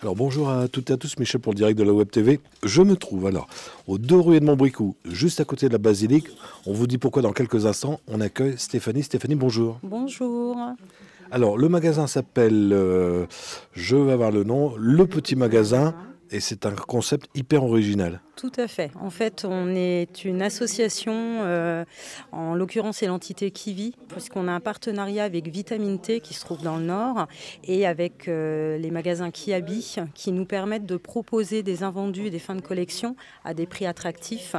Alors bonjour à toutes et à tous, Michel pour le direct de la Web TV. Je me trouve alors aux 2 rue Edmond Bricou, juste à côté de la basilique. On vous dit pourquoi dans quelques instants. On accueille Stéphanie. Stéphanie, bonjour. Bonjour. Alors le magasin s'appelle, je vais avoir le nom, Le Petit Magasin. Et c'est un concept hyper original. Tout à fait. En fait, on est une association, en l'occurrence c'est l'entité Kiwi, puisqu'on a un partenariat avec Vitamine T qui se trouve dans le Nord et avec les magasins Kiabi qui nous permettent de proposer des invendus et des fins de collection à des prix attractifs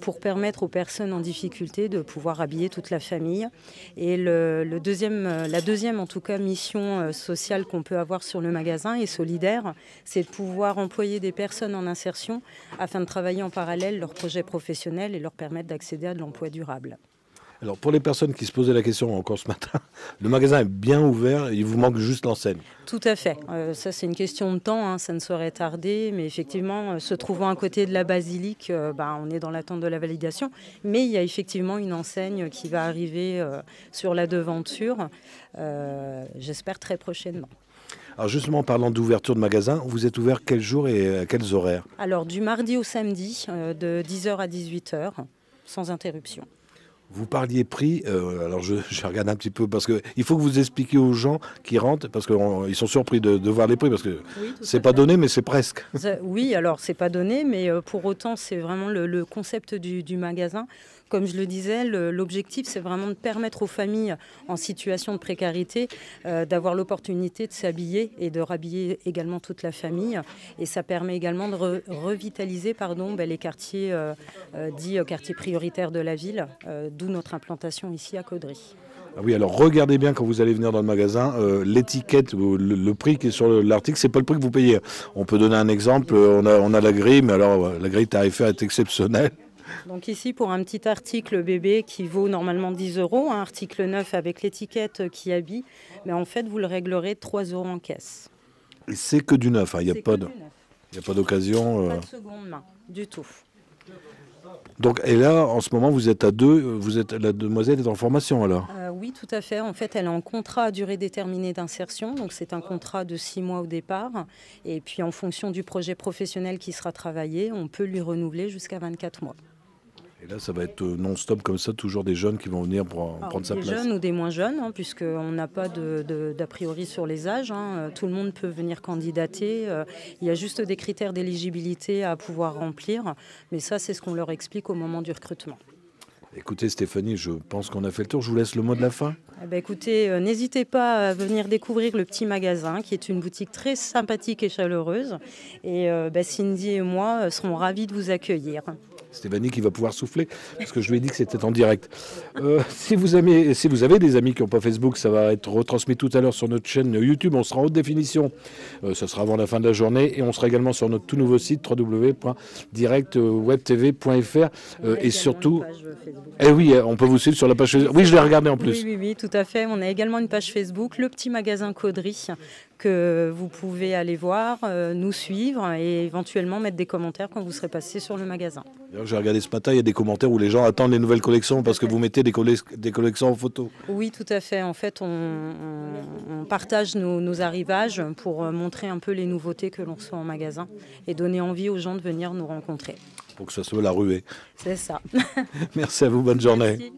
pour permettre aux personnes en difficulté de pouvoir habiller toute la famille. Et la deuxième en tout cas mission sociale qu'on peut avoir sur le magasin et solidaire, c'est de pouvoir employer des personnes en insertion afin de travailler en parallèle leurs projets professionnels et leur permettre d'accéder à de l'emploi durable. Alors pour les personnes qui se posaient la question encore ce matin, le magasin est bien ouvert, il vous manque juste l'enseigne. Tout à fait. Ça c'est une question de temps, ça ne saurait tarder, mais effectivement, se trouvant à côté de la basilique, on est dans l'attente de la validation, mais il y a effectivement une enseigne qui va arriver sur la devanture, j'espère très prochainement. Alors justement, en parlant d'ouverture de magasin, vous êtes ouvert quel jour et à quels horaires? Alors du mardi au samedi, de 10h à 18h, sans interruption. Vous parliez prix, alors je regarde un petit peu parce qu'il faut que vous expliquiez aux gens qui rentrent, parce qu'ils sont surpris de voir les prix, parce que oui, c'est pas donné, mais c'est presque. Oui, alors c'est pas donné, mais pour autant c'est vraiment le concept du magasin. Comme je le disais, l'objectif c'est vraiment de permettre aux familles en situation de précarité d'avoir l'opportunité de s'habiller et de rhabiller également toute la famille. Et ça permet également de revitaliser les quartiers dits quartiers prioritaires de la ville, d'où notre implantation ici à Caudry. Ah oui, alors regardez bien quand vous allez venir dans le magasin, l'étiquette, le prix qui est sur l'article, c'est pas le prix que vous payez. On peut donner un exemple, on a la grille, mais alors la grille tarifaire est exceptionnelle. Donc ici, pour un petit article bébé qui vaut normalement 10 €, un article neuf avec l'étiquette Kiabi, mais en fait, vous le réglerez 3 € en caisse. Et c'est que du neuf, il n'y a pas d'occasion. Pas de seconde main, du tout. Donc, et là, en ce moment, vous êtes à 2, la demoiselle est en formation alors? Oui, tout à fait. En fait, elle est en contrat à durée déterminée d'insertion. Donc, c'est un contrat de 6 mois au départ. Et puis, en fonction du projet professionnel qui sera travaillé, on peut lui renouveler jusqu'à 24 mois. Et là, ça va être non-stop comme ça, toujours des jeunes qui vont venir pour prendre sa place. Des jeunes ou des moins jeunes, puisqu'on n'a pas d'a priori sur les âges. Tout le monde peut venir candidater. Il y a juste des critères d'éligibilité à pouvoir remplir. Mais ça, c'est ce qu'on leur explique au moment du recrutement. Écoutez Stéphanie, je pense qu'on a fait le tour. Je vous laisse le mot de la fin. Écoutez, n'hésitez pas à venir découvrir le petit magasin, qui est une boutique très sympathique et chaleureuse. Et Cindy et moi serons ravis de vous accueillir. Stéphanie qui va pouvoir souffler, parce que je lui ai dit que c'était en direct. Si vous avez des amis qui n'ont pas Facebook, ça va être retransmis tout à l'heure sur notre chaîne YouTube. On sera en haute définition. Ça sera avant la fin de la journée. Et on sera également sur notre tout nouveau site www.directwebtv.fr. Et surtout... Eh oui, on peut vous suivre sur la page Facebook. Oui, je l'ai regardé en plus. Oui, tout à fait. On a également une page Facebook, Le Petit Magasin Caudry, que vous pouvez aller voir, nous suivre et éventuellement mettre des commentaires quand vous serez passé sur le magasin. J'ai regardé ce matin, il y a des commentaires où les gens attendent les nouvelles collections parce que vous mettez des collections en photo. Oui, tout à fait. En fait, on partage nos arrivages pour montrer un peu les nouveautés que l'on reçoit en magasin et donner envie aux gens de venir nous rencontrer. Pour que ça soit la ruée. C'est ça. Merci à vous, bonne journée. Merci.